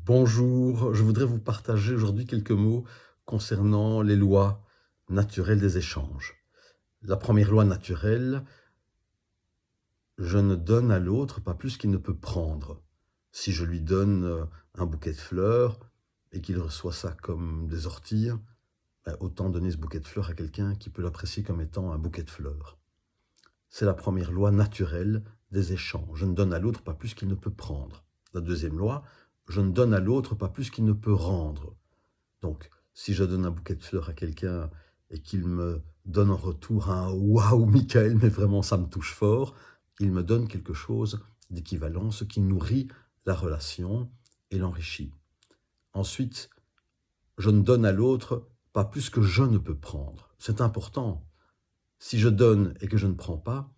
Bonjour, je voudrais vous partager aujourd'hui quelques mots concernant les lois naturelles des échanges. La première loi naturelle, je ne donne à l'autre pas plus qu'il ne peut prendre. Si je lui donne un bouquet de fleurs et qu'il reçoit ça comme des orties, autant donner ce bouquet de fleurs à quelqu'un qui peut l'apprécier comme étant un bouquet de fleurs. C'est la première loi naturelle des échanges. Je ne donne à l'autre pas plus qu'il ne peut prendre. La deuxième loi, je ne donne à l'autre pas plus qu'il ne peut rendre. Donc, si je donne un bouquet de fleurs à quelqu'un et qu'il me donne en retour un «Waouh, Michael, mais vraiment ça me touche fort», il me donne quelque chose d'équivalent, ce qui nourrit la relation et l'enrichit. Ensuite, je ne donne à l'autre pas plus que je ne peux prendre. C'est important. Si je donne et que je ne prends pas,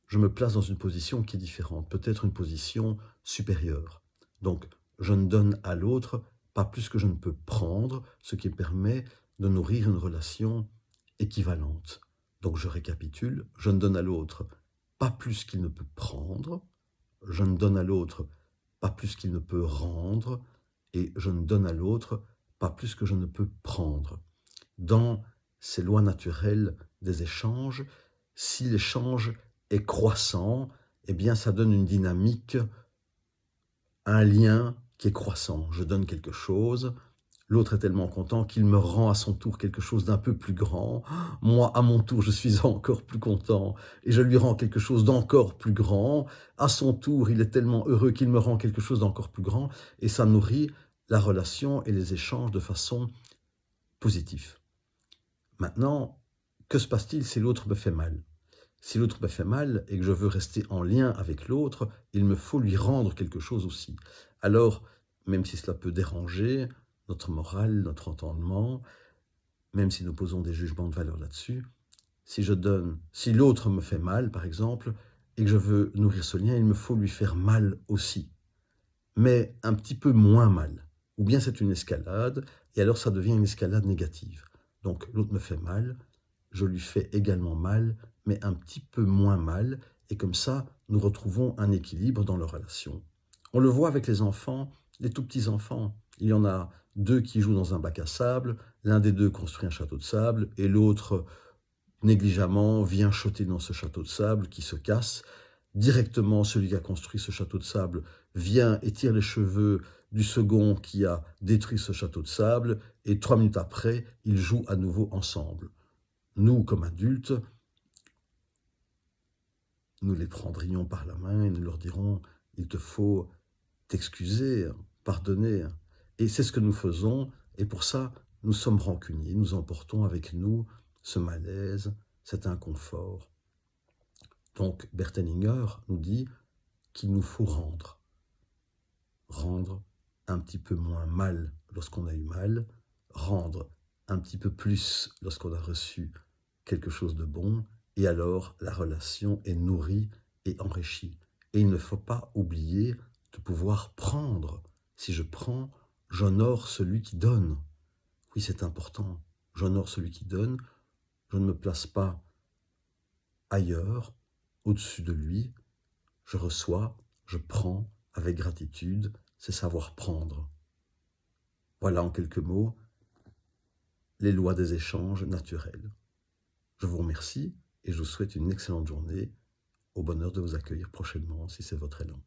je me place dans une position qui est différente, peut-être une position supérieure. Donc, je ne donne à l'autre pas plus que je ne peux prendre, ce qui permet de nourrir une relation équivalente. Donc, je récapitule, je ne donne à l'autre pas plus qu'il ne peut prendre, je ne donne à l'autre pas plus qu'il ne peut rendre, et je ne donne à l'autre pas plus que je ne peux prendre. Dans ces lois naturelles des échanges, si l'échange est croissant, eh bien ça donne une dynamique, un lien qui est croissant. Je donne quelque chose, l'autre est tellement content qu'il me rend à son tour quelque chose d'un peu plus grand. Moi, à mon tour, je suis encore plus content et je lui rends quelque chose d'encore plus grand. À son tour, il est tellement heureux qu'il me rend quelque chose d'encore plus grand et ça nourrit la relation et les échanges de façon positive. Maintenant, que se passe-t-il si l'autre me fait mal? Si l'autre me fait mal et que je veux rester en lien avec l'autre, il me faut lui rendre quelque chose aussi. Alors, même si cela peut déranger notre morale, notre entendement, même si nous posons des jugements de valeur là-dessus, si l'autre me fait mal, par exemple, et que je veux nourrir ce lien, il me faut lui faire mal aussi, mais un petit peu moins mal. Ou bien c'est une escalade, et alors ça devient une escalade négative. Donc l'autre me fait mal, je lui fais également mal, mais un petit peu moins mal, et comme ça, nous retrouvons un équilibre dans la relation. On le voit avec les enfants, les tout petits enfants. Il y en a deux qui jouent dans un bac à sable, l'un des deux construit un château de sable, et l'autre, négligemment, vient choter dans ce château de sable qui se casse. Directement, celui qui a construit ce château de sable vient et tire les cheveux du second qui a détruit ce château de sable, et 3 minutes après, ils jouent à nouveau ensemble. Nous, comme adultes, nous les prendrions par la main et nous leur dirons « il te faut t'excuser, pardonner ». Et c'est ce que nous faisons, et pour ça, nous sommes rancuniers, nous emportons avec nous ce malaise, cet inconfort. Donc, Bert Hellinger nous dit qu'il nous faut rendre un petit peu moins mal lorsqu'on a eu mal, rendre un petit peu plus lorsqu'on a reçu quelque chose de bon, et alors la relation est nourrie et enrichie. Et il ne faut pas oublier de pouvoir prendre. Si je prends, j'honore celui qui donne. Oui, c'est important. J'honore celui qui donne. Je ne me place pas ailleurs, au-dessus de lui. Je reçois, je prends avec gratitude, c'est savoir prendre. Voilà en quelques mots les lois des échanges naturels. Je vous remercie et je vous souhaite une excellente journée. Au bonheur de vous accueillir prochainement si c'est votre élan.